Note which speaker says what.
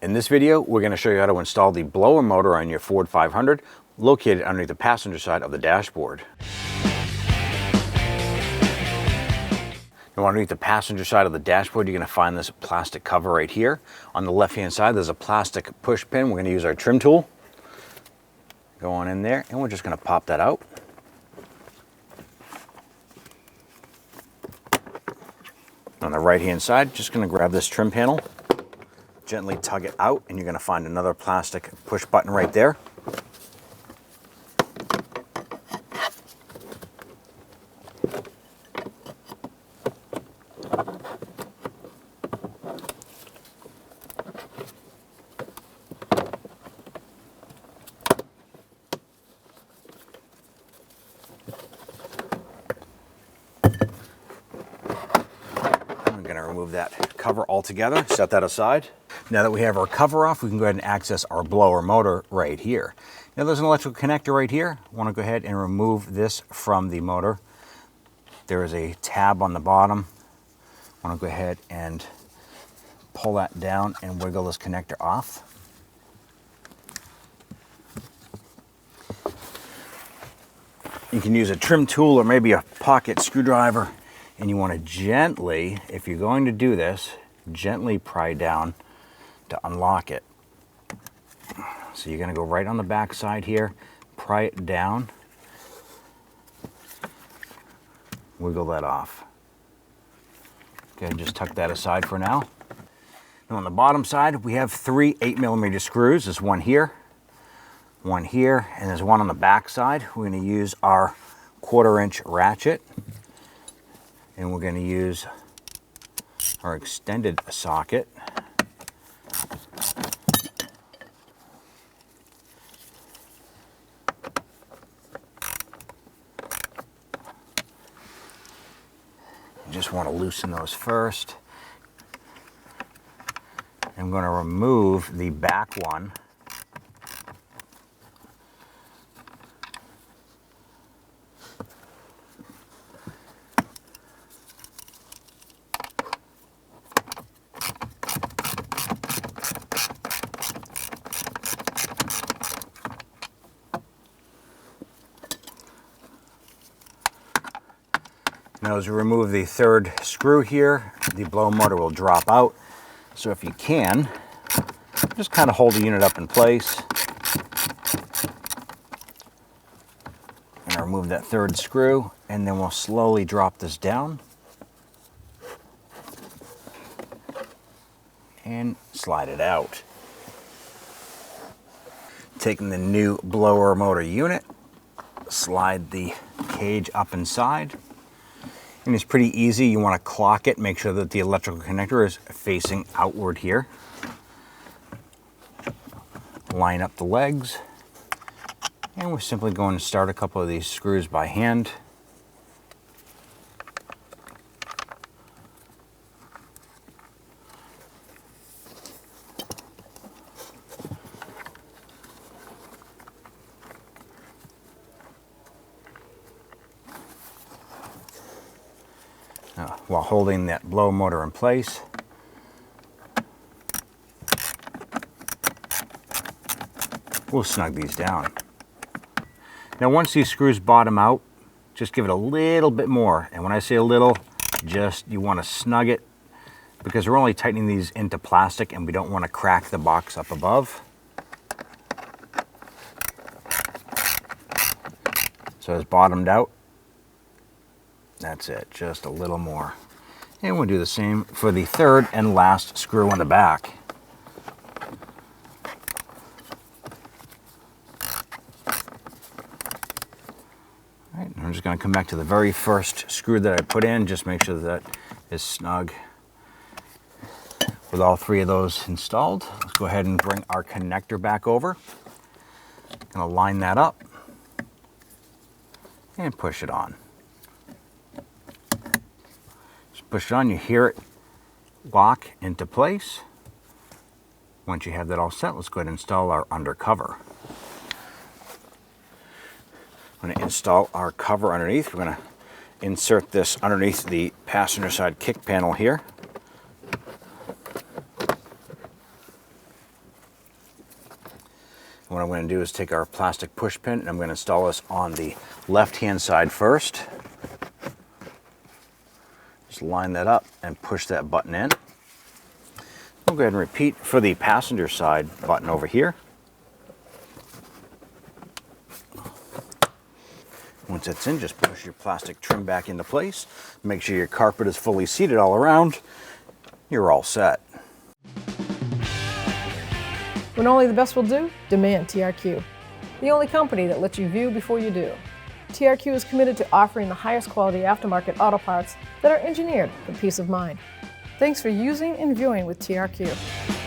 Speaker 1: In this video, we're going to show you how to install the blower motor on your Ford 500 located underneath the passenger side of the dashboard. Now, underneath the passenger side of the dashboard, you're going to find this plastic cover right here. On the left-hand side, there's a plastic push pin. We're going to use our trim tool. Go on in there, and we're just going to pop that out. On the right-hand side, just going to grab this trim panel, gently tug it out, and you're going to find another plastic push button right there. I'm going to remove that cover altogether, set that aside. Now that we have our cover off, we can go ahead and access our blower motor right here. Now there's an electrical connector right here. I want to go ahead and remove this from the motor. There is a tab on the bottom. I want to go ahead and pull that down and wiggle this connector off. You can use a trim tool or maybe a pocket screwdriver, and you want to gently, if you're going to do this, gently pry down to unlock it. So you're going to go right on the back side here, pry it down, wiggle that off. Okay, just tuck that aside for now. Now on the bottom side, we have three 8mm screws. There's one here, and there's one on the back side. We're going to use our 1/4-inch ratchet, and we're going to use our extended socket. You just want to loosen those first. I'm going to remove the back one. Now as we remove the third screw here, the blower motor will drop out. So if you can, just kind of hold the unit up in place. And remove that third screw, and then we'll slowly drop this down. And slide it out. Taking the new blower motor unit, slide the cage up inside. And it's pretty easy. You want to clock it, make sure that the electrical connector is facing outward here. Line up the legs. And we're simply going to start a couple of these screws by hand. While holding that blower motor in place. We'll snug these down. Now once these screws bottom out, just give it a little bit more. And when I say a little, just you want to snug it, because we're only tightening these into plastic and we don't want to crack the box up above. So it's bottomed out. That's it, just a little more. And we'll do the same for the third and last screw on the back. All right, I'm just going to come back to the very first screw that I put in, just make sure that is snug. With all three of those installed, let's go ahead and bring our connector back over. Going to line that up and push it on. Push it on, you hear it lock into place. Once you have that all set, let's go ahead and install our undercover. I'm going to install our cover underneath. We're going to insert this underneath the passenger side kick panel here. What I'm going to do is take our plastic push pin and I'm going to install this on the left-hand side first. Just line that up and push that button in. We'll go ahead and repeat for the passenger side button over here. Once it's in, just push your plastic trim back into place. Make sure your carpet is fully seated all around. You're all set.
Speaker 2: When only the best will do, demand TRQ. The only company that lets you view before you do. TRQ is committed to offering the highest quality aftermarket auto parts that are engineered for peace of mind. Thanks for using and viewing with TRQ.